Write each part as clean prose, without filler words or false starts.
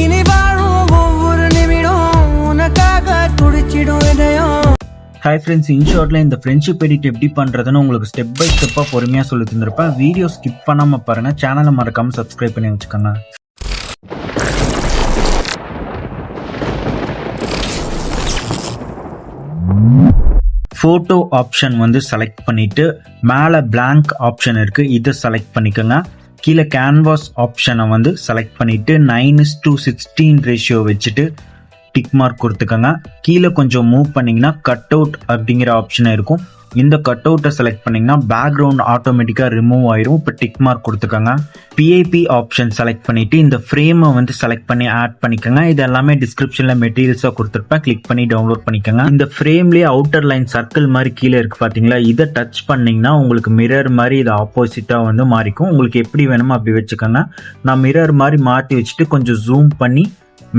இனி வாழும் ஒவ்வொரு நிமிடம் உனக்காக துடிச்சிடும் இதயம். ஹாய் ஃப்ரெண்ட்ஸ், இன்ஷார்ட்ல இந்த ஃப்ரெண்ட்ஷிப் எடிட் எப்படி பண்றதுன்னு உங்களுக்கு ஸ்டெப் பை ஸ்டெப்பா பொறுமையா சொல்லி தந்திருப்பேன். வீடியோ ஸ்கிப் பண்ணாம பாருங்க, சேனலை மறக்காம சப்ஸ்கிரைப் பண்ணி வச்சுக்கோங்க. ஃபோட்டோ ஆப்ஷன் வந்து செலக்ட் பண்ணிட்டு மேலே blank ஆப்ஷன் இருக்கு, இதை செலக்ட் பண்ணிக்கோங்க. கீழே கேன்வாஸ் ஆப்ஷனை வந்து செலக்ட் பண்ணிட்டு 9:16 ரேஷியோ வச்சுட்டு டிக் மார்க் கொடுத்துக்கோங்க. கீழே கொஞ்சம் மூவ் பண்ணிங்கன்னா கட் அவுட் அப்படிங்கிற ஆப்ஷன் இருக்கும். இந்த கட் அவுட்டை செலக்ட் பண்ணிங்கன்னா பேக்ரவுண்ட் ஆட்டோமேட்டிக்காக ரிமூவ் ஆயிரும். இப்போ டிக் மார்க் கொடுத்துக்கோங்க. பிஐபி ஆப்ஷன் செலக்ட் பண்ணிவிட்டு இந்த ஃப்ரேமை வந்து செலக்ட் பண்ணி ஆட் பண்ணிக்கோங்க. இது எல்லாமே டிஸ்கிரிப்ஷனில் மெட்டீரியல்ஸாக கொடுத்துருப்பேன், கிளிக் பண்ணி டவுன்லோட் பண்ணிக்கோங்க. இந்த ஃப்ரேம்லேயே அவுட்டர் லைன் சர்க்கிள் மாதிரி கீழே இருக்குது பார்த்தீங்களா, இதை டச் பண்ணிங்கன்னா உங்களுக்கு மிரர் மாதிரி இது ஆப்போசிட்டாக வந்து மாறிக்கும். உங்களுக்கு எப்படி வேணுமோ அப்படி வச்சுக்கோங்க. நான் மிரர் மாதிரி மாற்றி வச்சுட்டு கொஞ்சம் ஜூம் பண்ணி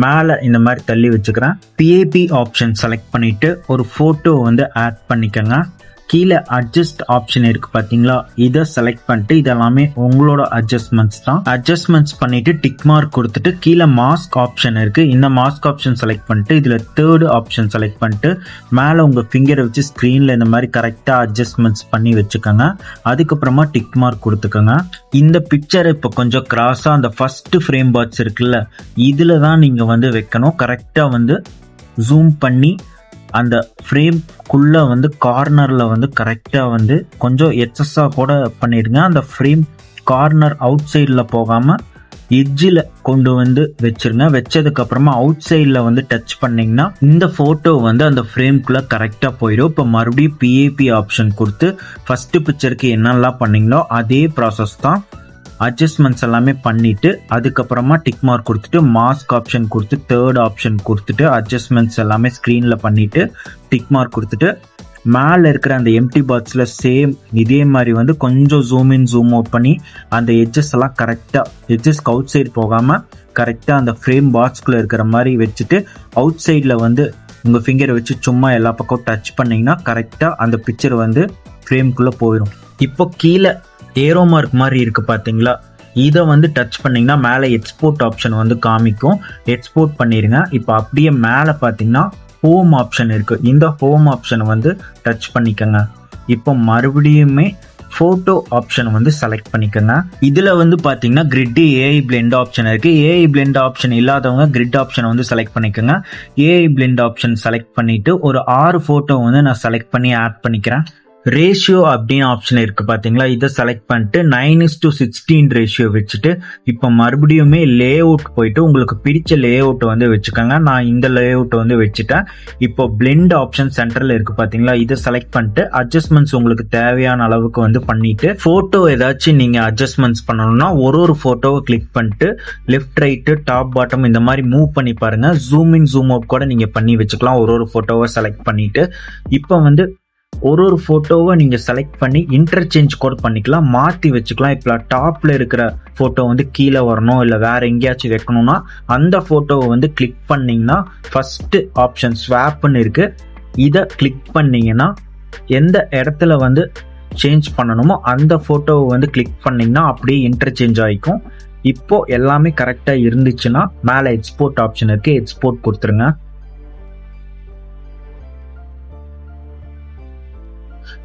மேலே இந்த மாதிரி தள்ளி வச்சுக்கிறேன். பிஏபி ஆப்ஷன் செலக்ட் பண்ணிட்டு ஒரு ஃபோட்டோ வந்து ஆட் பண்ணிக்கோங்க. கீழே அட்ஜஸ்ட் ஆப்ஷன் இருக்கு பார்த்தீங்களா, இதை செலக்ட் பண்ணிட்டு இதெல்லாமே உங்களோட அட்ஜஸ்ட்மெண்ட்ஸ் தான். அட்ஜஸ்ட்மெண்ட்ஸ் பண்ணிட்டு டிக் மார்க் கொடுத்துட்டு கீழே மாஸ்க் ஆப்ஷன் இருக்கு, இந்த மாஸ்க் ஆப்ஷன் செலக்ட் பண்ணிட்டு இதில் தேர்ட் ஆப்ஷன் செலக்ட் பண்ணிட்டு மேலே உங்கள் ஃபிங்கரை வச்சு ஸ்க்ரீனில் இந்த மாதிரி கரெக்டாக அட்ஜஸ்ட்மெண்ட்ஸ் பண்ணி வச்சுக்கோங்க. அதுக்கப்புறமா டிக் மார்க் கொடுத்துக்கோங்க. இந்த பிக்சரை இப்போ கொஞ்சம் கிராஸாக அந்த ஃபர்ஸ்ட் ஃப்ரேம் பாட்ஸ் இருக்குல்ல, இதில் தான் நீங்கள் வந்து வைக்கணும். கரெக்டாக வந்து ஜூம் பண்ணி அந்த ஃப்ரேம்குள்ள வந்து கார்னரில் வந்து கரெக்டாக வந்து கொஞ்சம் எக்ஸஸாக கூட பண்ணிடுங்க. அந்த ஃப்ரேம் கார்னர் அவுட் சைடில் போகாமல் எட்ஜில் கொண்டு வந்து வச்சிருங்க. வச்சதுக்கப்புறமா அவுட் சைடில் வந்து டச் பண்ணிங்கன்னா இந்த ஃபோட்டோ வந்து அந்த ஃப்ரேம்குள்ளே கரெக்டாக போயிடும். இப்போ மறுபடியும் பிஏபி ஆப்ஷன் கொடுத்து ஃபஸ்ட்டு பிக்சருக்கு என்னெல்லாம் பண்ணீங்களோ அதே ப்ராசஸ் தான். அட்ஜஸ்ட்மெண்ட்ஸ் எல்லாமே பண்ணிவிட்டு அதுக்கப்புறமா டிக் மார்க் கொடுத்துட்டு மாஸ்க் ஆப்ஷன் கொடுத்து தேர்ட் ஆப்ஷன் கொடுத்துட்டு அட்ஜஸ்ட்மெண்ட்ஸ் எல்லாமே ஸ்க்ரீனில் பண்ணிவிட்டு டிக் மார்க் கொடுத்துட்டு மேலே இருக்கிற அந்த எம்டி பாக்ஸில் சேம் இதே மாதிரி வந்து கொஞ்சம் ஜூம் இன் ஜூம் அவுட் பண்ணி அந்த எட்ஜஸ் எல்லாம் கரெக்டாக எட்ஜஸ்க்கு அவுட் சைடு போகாமல் கரெக்டாக அந்த ஃப்ரேம் பாக்ஸ்குள்ளே இருக்கிற மாதிரி வச்சுட்டு அவுட் சைடில் வந்து உங்கள் ஃபிங்கரை வச்சு சும்மா எல்லா பக்கம் டச் பண்ணிங்கன்னா கரெக்டாக அந்த பிக்சர் வந்து ஃப்ரேம்குள்ளே போயிடும். இப்போ கீழே ஏரோ மார்க் மாதிரி இருக்கு பார்த்தீங்களா, இதை வந்து டச் பண்ணிங்கன்னா மேலே எக்ஸ்போர்ட் ஆப்ஷன் வந்து காமிக்கும். எக்ஸ்போர்ட் பண்ணிடுங்க. இப்போ அப்படியே மேலே பார்த்தீங்கன்னா ஹோம் ஆப்ஷன் இருக்குது, இந்த ஹோம் ஆப்ஷனை வந்து டச் பண்ணிக்கோங்க. இப்போ மறுபடியுமே ஃபோட்டோ ஆப்ஷன் வந்து செலக்ட் பண்ணிக்கோங்க. இதில் வந்து பார்த்தீங்கன்னா கிரிட் ஏஐ பிளெண்ட் ஆப்ஷன் இருக்குது. ஏஐ பிளெண்ட் ஆப்ஷன் இல்லாதவங்க கிரிட் ஆப்ஷனை வந்து செலக்ட் பண்ணிக்கோங்க. ஏஐ பிளெண்ட் ஆப்ஷன் செலக்ட் பண்ணிவிட்டு ஒரு 6 ஃபோட்டோ வந்து நான் செலக்ட் பண்ணி ஆட் பண்ணிக்கிறேன். ரேஷியோ அப்படின்னு ஆப்ஷன் இருக்கு பார்த்தீங்களா, இதை செலக்ட் பண்ணிட்டு 9:16 ரேஷியோ வச்சுட்டு இப்போ மறுபடியுமே லே அவுட் போயிட்டு உங்களுக்கு பிடிச்ச லே அவுட்டை வந்து வச்சுக்கோங்க. நான் இந்த லே அவுட்டை வந்து வச்சுட்டேன். இப்போ பிளெண்ட் ஆப்ஷன் சென்டரில் இருக்கு பார்த்தீங்களா, இதை செலக்ட் பண்ணிட்டு அட்ஜஸ்ட்மெண்ட்ஸ் உங்களுக்கு தேவையான அளவுக்கு வந்து பண்ணிட்டு ஃபோட்டோ ஏதாச்சும் நீங்கள் அட்ஜஸ்ட்மெண்ட்ஸ் பண்ணணும்னா ஒரு ஃபோட்டோவை கிளிக் பண்ணிட்டு லெஃப்ட் ரைட்டு டாப் பாட்டம் இந்த மாதிரி மூவ் பண்ணி பாருங்க. ஜூம் இன் ஜூம் அவுட் கூட நீங்கள் பண்ணி வச்சுக்கலாம் ஒரு ஃபோட்டோவை செலக்ட் பண்ணிட்டு. இப்போ வந்து ஒரு ஃபோட்டோவை நீங்கள் செலக்ட் பண்ணி இன்டர்சேஞ்ச் கூட பண்ணிக்கலாம், மாற்றி வச்சுக்கலாம். இப்போ டாப்பில் இருக்கிற ஃபோட்டோ வந்து கீழே வரணும் இல்லை வேற எங்கேயாச்சும் வைக்கணும்னா அந்த ஃபோட்டோவை வந்து கிளிக் பண்ணிங்கன்னா ஃபஸ்ட்டு ஆப்ஷன் ஸ்வாப்னு இருக்குது, இதை கிளிக் பண்ணிங்கன்னா எந்த இடத்துல வந்து சேஞ்ச் பண்ணணுமோ அந்த ஃபோட்டோவை வந்து கிளிக் பண்ணிங்கன்னா அப்படியே இன்டர்சேஞ்ச் ஆகிக்கும். இப்போ எல்லாமே கரெக்டாக இருந்துச்சுன்னா மேலே எக்ஸ்போர்ட் ஆப்ஷன் இருக்குது, எக்ஸ்போர்ட் கொடுத்துருங்க.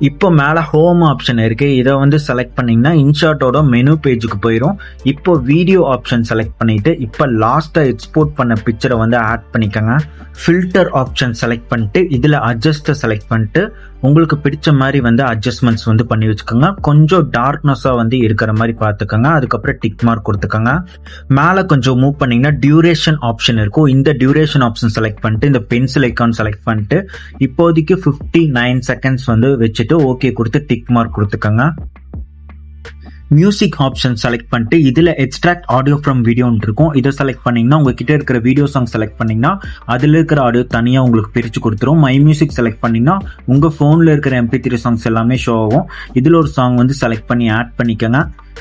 இப்போ மேலே ஹோம் ஆப்ஷன் இருக்கு, இதை வந்து செலக்ட் பண்ணிங்கன்னா இன்ஷாட்டோட மெனு பேஜுக்கு போயிடும். இப்போ வீடியோ ஆப்ஷன் செலக்ட் பண்ணிட்டு இப்போ லாஸ்ட்டாக எக்ஸ்போர்ட் பண்ண பிக்சரை வந்து ஆட் பண்ணிக்கோங்க. ஃபில்டர் ஆப்ஷன் செலக்ட் பண்ணிட்டு இதில் அட்ஜஸ்ட்டை செலக்ட் பண்ணிட்டு உங்களுக்கு பிடிச்ச மாதிரி வந்து அட்ஜஸ்ட்மெண்ட்ஸ் வந்து பண்ணி வச்சுக்கோங்க. கொஞ்சம் டார்க்னஸாக வந்து இருக்கிற மாதிரி பார்த்துக்கோங்க. அதுக்கப்புறம் டிக் மார்க் கொடுத்துக்கோங்க. மேலே கொஞ்சம் மூவ் பண்ணிங்கன்னா டியூரேஷன் ஆப்ஷன் இருக்கும், இந்த டியூரேஷன் ஆப்ஷன் செலக்ட் பண்ணிட்டு இந்த பென்சில் ஐக்கான் செலக்ட் பண்ணிட்டு இப்போதைக்கு 59 செகண்ட்ஸ் வந்து வச்சுட்டு ஓகே கொடுத்து டிக் மார்க் கொடுத்துக்கோங்க. மியூசிக் ஆப்ஷன் செலக்ட் பண்ணிட்டு இதில் எக்ஸ்ட்ராக்ட் ஆடியோ ஃப்ரம் வீடியோன்னு இருக்கும், இதை செலக்ட் பண்ணிங்கன்னா உங்ககிட்ட இருக்கிற வீடியோ சாங் செலக்ட் பண்ணிங்கன்னா அதில் இருக்கிற ஆடியோ தனியாக உங்களுக்கு பிரித்து கொடுத்துரும். மை மியூசிக் செலக்ட் பண்ணிங்கன்னா உங்கள் ஃபோனில் இருக்கிற MP3 சாங்ஸ் எல்லாமே ஷோ ஆகும். இதில் ஒரு சாங் வந்து செலக்ட் பண்ணி ஆட் பண்ணிக்கோங்க.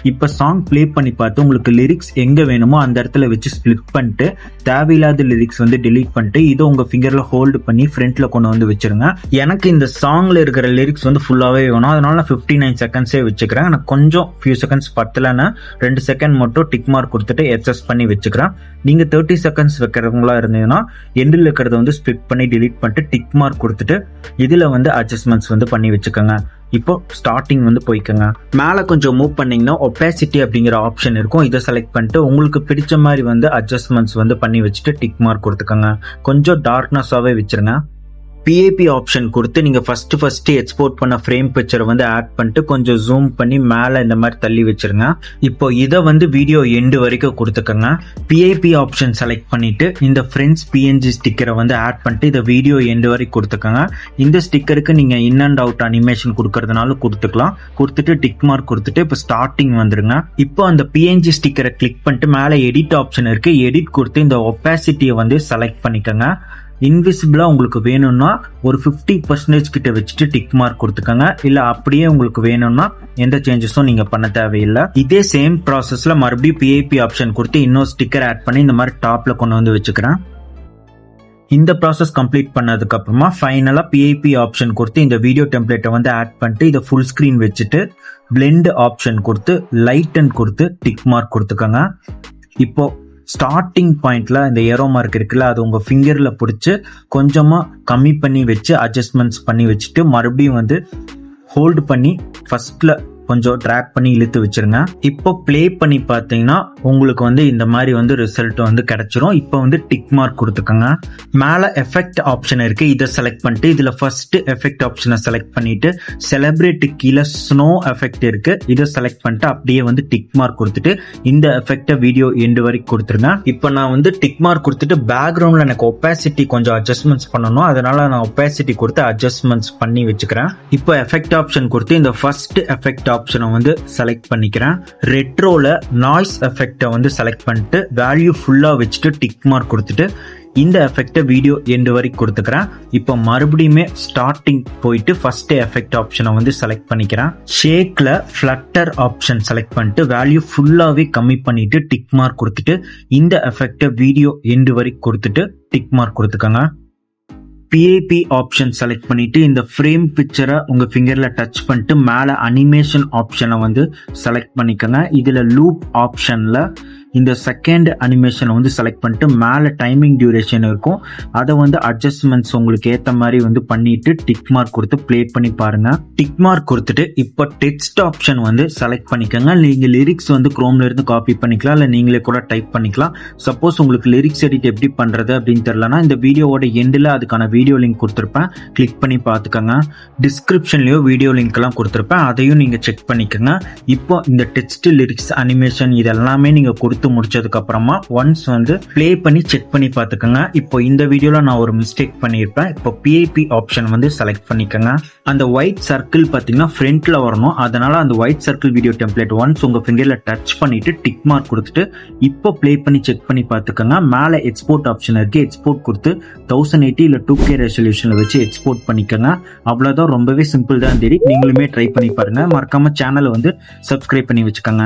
இப்போ சாங் ப்ளே பண்ணி பார்த்து உங்களுக்கு லிரிக்ஸ் எங்கே வேணுமோ அந்த இடத்துல வச்சு ஸ்ப்ளிட் பண்ணிட்டு தேவையில்லாத லிரிக்ஸ் வந்து delete பண்ணிட்டு இதை உங்கள் ஃபிங்கரில் ஹோல்டு பண்ணி ஃப்ரண்ட்டில் கொண்டு வந்து வச்சிருங்க. எனக்கு இந்த சாங்கில் இருக்கிற லிரிக்ஸ் வந்து ஃபுல்லாகவே வேணும், அதனால நான் 59 செகண்ட்ஸே வச்சுக்கிறேன். எனக்கு கொஞ்சம் ஃபியூ செகண்ட்ஸ் பத்தலைன்னா 2 செகண்ட் மட்டும் டிக் மார்க் கொடுத்துட்டு எட்ஜஸ்ட் பண்ணி வச்சுக்கிறேன். நீங்கள் 30 செகண்ட்ஸ் வைக்கிறவங்களா இருந்தீங்கன்னா எண்டில் இருக்கிறத வந்து ஸ்ப்ளிட் பண்ணி delete பண்ணிட்டு டிக் மார்க் கொடுத்துட்டு இதில் வந்து அட்ஜஸ்ட்மெண்ட்ஸ் வந்து பண்ணி வச்சுக்கோங்க. இப்போ ஸ்டார்டிங் வந்து போய்க்கோங்க. மேலே கொஞ்சம் மூவ் பண்ணீங்கன்னா ஒப்பாசிட்டி அப்படிங்கிற ஆப்ஷன் இருக்கும். இதை செலக்ட் பண்ணிட்டு உங்களுக்கு பிடிச்ச மாதிரி வந்து அட்ஜஸ்ட்மெண்ட்ஸ் வந்து பண்ணி வச்சுட்டு டிக் மார்க் கொடுத்துக்கோங்க. கொஞ்சம் டார்க்னஸாகவே வச்சிருங்க. பிஏபி ஆப்ஷன் கொடுத்து நீங்கள் ஃபர்ஸ்ட் எக்ஸ்போர்ட் பண்ண ஃப்ரேம் பிக்சரை வந்து ஆட் பண்ணிட்டு கொஞ்சம் ஜூம் பண்ணி மேலே இந்த மாதிரி தள்ளி வச்சிருங்க. இப்போ இதை வந்து வீடியோ எண்டு வரைக்கும் கொடுத்துக்கோங்க. பிஏபி ஆப்ஷன் செலக்ட் பண்ணிட்டு இந்த ஃப்ரெண்ட்ஸ் பிஎன்ஜி ஸ்டிக்கரை வந்து ஆட் பண்ணிட்டு இதை வீடியோ எண்டு வரைக்கும் கொடுத்துக்கோங்க. இந்த ஸ்டிக்கருக்கு நீங்கள் இன் அண்ட் அவுட் அனிமேஷன் கொடுக்கறதுனால கொடுத்துக்கலாம். கொடுத்துட்டு டிக் மார்க் கொடுத்துட்டு இப்போ ஸ்டார்டிங் வந்துருங்க. இப்போ அந்த பிஎன்ஜி ஸ்டிக்கரை கிளிக் பண்ணிட்டு மேலே எடிட் ஆப்ஷன் இருக்கு. எடிட் கொடுத்து இந்த ஒப்பாசிட்டியை வந்து செலக்ட் பண்ணிக்கோங்க. இன்விசிபிளா உங்களுக்கு வேணும்னா ஒரு 50% கிட்ட வச்சுட்டு டிக் மார்க் கொடுத்துக்கோங்க. இல்ல அப்படியே உங்களுக்கு வேணும்னா எந்த சேஞ்சஸும் நீங்க பண்ண தேவையில்லை. இதே சேம் ப்ராசஸ்ல மறுபடியும் பிஏபி ஆப்ஷன் கொடுத்து இன்னொரு ஸ்டிக்கர் ஆட் பண்ணி இந்த மாதிரி டாப்ல கொண்டு வந்து வச்சுக்கிறேன். இந்த ப்ராசஸ் கம்ப்ளீட் பண்ணதுக்கு அப்புறமா ஃபைனலா பிஏபி ஆப்ஷன் கொடுத்து இந்த வீடியோ டெம்ப்ளேட்டை வந்து ஆட் பண்ணிட்டு இதை ஃபுல் ஸ்கிரீன் வச்சுட்டு பிளெண்ட் ஆப்ஷன் கொடுத்து லைட் அண்ட் கொடுத்து டிக் மார்க் கொடுத்துக்கோங்க. இப்போ ஸ்டார்டிங் பாயிண்ட்ல இந்த ஏரோ மார்க் இருக்குல்ல, அது உங்க ஃபிங்கர்ல பிடிச்சி கொஞ்சமா கம்மி பண்ணி வச்சு அட்ஜஸ்ட்மெண்ட்ஸ் பண்ணி வச்சுட்டு மறுபடியும் வந்து ஹோல்டு பண்ணி ஃபர்ஸ்ட்ல கொஞ்சம் ட்ராக் பண்ணி இழுத்து வச்சிருங்க. இப்போ ப்ளே பண்ணி பார்த்தீங்கன்னா உங்களுக்கு வந்து இந்த மாதிரி வந்து ரிசல்ட் வந்து கிடைச்சிரும். இப்போ வந்து டிக் மார்க் கொடுத்துக்கோங்க. மேலே எஃபெக்ட் ஆப்ஷன் இருக்கு. இதை செலக்ட் பண்ணிட்டு இதில் ஃபர்ஸ்ட் எஃபெக்ட் ஆப்ஷனை செலக்ட் பண்ணிட்டு செலிப்ரேட் கீழே ஸ்னோ எஃபெக்ட் இருக்கு. இதை செலக்ட் பண்ணிட்டு அப்படியே வந்து டிக் மார்க் கொடுத்துட்டு இந்த எஃபெக்டை வீடியோ எண்டு வரைக்கும் கொடுத்துருங்க. இப்போ நான் வந்து டிக் மார்க் கொடுத்துட்டு பேக்ரவுண்ட்ல எனக்கு ஒப்பாசிட்டி கொஞ்சம் அட்ஜஸ்ட்மெண்ட்ஸ் பண்ணணும், அதனால நான் ஒப்பாசிட்டி கொடுத்து அட்ஜஸ்ட்மெண்ட்ஸ் பண்ணி வச்சுக்கிறேன். இப்போ எஃபெக்ட் ஆப்ஷன் கொடுத்து இந்த ஃபர்ஸ்ட் எஃபெக்ட் ஆப்ஷனை வந்து செலக்ட் பண்ணிக்கிறேன். ரெட்ரோல நாய்ஸ் எஃபெக்டை வந்து செலக்ட் பண்ணிட்டு வேல்யூ ஃபுல்லா வச்சுட்டு டிக் மார்க் கொடுத்துட்டு இந்த எஃபெக்டை வீடியோ எண்டு வரைக்கும் கொடுத்துக்கிறேன். இப்போ மறுபடியுமே ஸ்டார்டிங் போயிட்டு ஃபர்ஸ்ட் எஃபெக்ட் ஆப்ஷனை வந்து செலக்ட் பண்ணிக்கிறேன். ஷேக்ல ஃபிளட்டர் ஆப்ஷன் செலக்ட் பண்ணிட்டு வேல்யூ ஃபுல்லாவே கம்மி பண்ணிட்டு டிக் மார்க் கொடுத்துட்டு இந்த எஃபெக்டை வீடியோ எண்டு வரைக்கும் கொடுத்துட்டு டிக் மார்க் கொடுத்துக்கோங்க. பிஏபி ஆப்ஷன் செலக்ட் பண்ணிட்டு இந்த ஃப்ரேம் பிக்சரை உங்க ஃபிங்கர்ல டச் பண்ணிட்டு மேல அனிமேஷன் ஆப்ஷனை வந்து செலக்ட் பண்ணிக்கோங்க. இதுல லூப் ஆப்ஷன்ல இந்த செகண்ட் அனிமேஷனை வந்து செலக்ட் பண்ணிட்டு மேலே டைமிங் டியூரேஷன் இருக்கும், அதை வந்து அட்ஜஸ்ட்மெண்ட்ஸ் உங்களுக்கு ஏற்ற மாதிரி வந்து பண்ணிட்டு டிக் மார்க் கொடுத்து ப்ளே பண்ணி பாருங்க. டிக் மார்க் கொடுத்துட்டு இப்போ டெக்ஸ்ட் ஆப்ஷன் வந்து செலக்ட் பண்ணிக்கோங்க. நீங்க லிரிக்ஸ் வந்து குரோம்ல இருந்து காப்பி பண்ணிக்கலாம், இல்லை நீங்களே கூட டைப் பண்ணிக்கலாம். சப்போஸ் உங்களுக்கு லிரிக்ஸ் எடிட் எப்படி பண்றது அப்படின்னு தெரியலனா இந்த வீடியோவோட எண்டில் அதுக்கான வீடியோ லிங்க் கொடுத்துருப்பேன், கிளிக் பண்ணி பார்த்துக்கோங்க. டிஸ்கிரிப்ஷன்லயோ வீடியோ லிங்க் எல்லாம் கொடுத்துருப்பேன், அதையும் நீங்க செக் பண்ணிக்கோங்க. இப்போ இந்த டெக்ஸ்ட், லிரிக்ஸ், அனிமேஷன் இதெல்லாமே நீங்க கொடுத்து முடிச்சதுக்கு அப்புறமா ஒன்ஸ் வந்து ப்ளே பண்ணி செக் பண்ணி பார்த்துக்கோங்க. இப்போ இந்த வீடியோல நான் ஒரு மிஸ்டேக் பண்ணியிருப்பேன். இப்போ பிஏபி ஆப்ஷன் வந்து செலக்ட் பண்ணிக்கோங்க. அந்த ஒயிட் சர்க்கிள் பார்த்தீங்கன்னா ஃப்ரண்ட்ல வரணும், அதனால அந்த white circle video template once உங்க ஃபிங்கர்ல டச் பண்ணிட்டு டிக் மார்க் கொடுத்துட்டு இப்போ ப்ளே பண்ணி செக் பண்ணி பார்த்துக்கோங்க. மேலே எக்ஸ்போர்ட் ஆப்ஷன் இருக்கு, எக்ஸ்போர்ட் கொடுத்து 1080 இல்லை 2K ரெசல்யூஷன்ல வச்சு எக்ஸ்போர்ட் பண்ணிக்கோங்க. அவ்வளவுதான், ரொம்பவே சிம்பிள் தான் தெரியும். நீங்களுமே ட்ரை பண்ணி பாருங்க. மறக்காம சேனலை வந்து சப்ஸ்கிரைப் பண்ணி வச்சுக்கோங்க.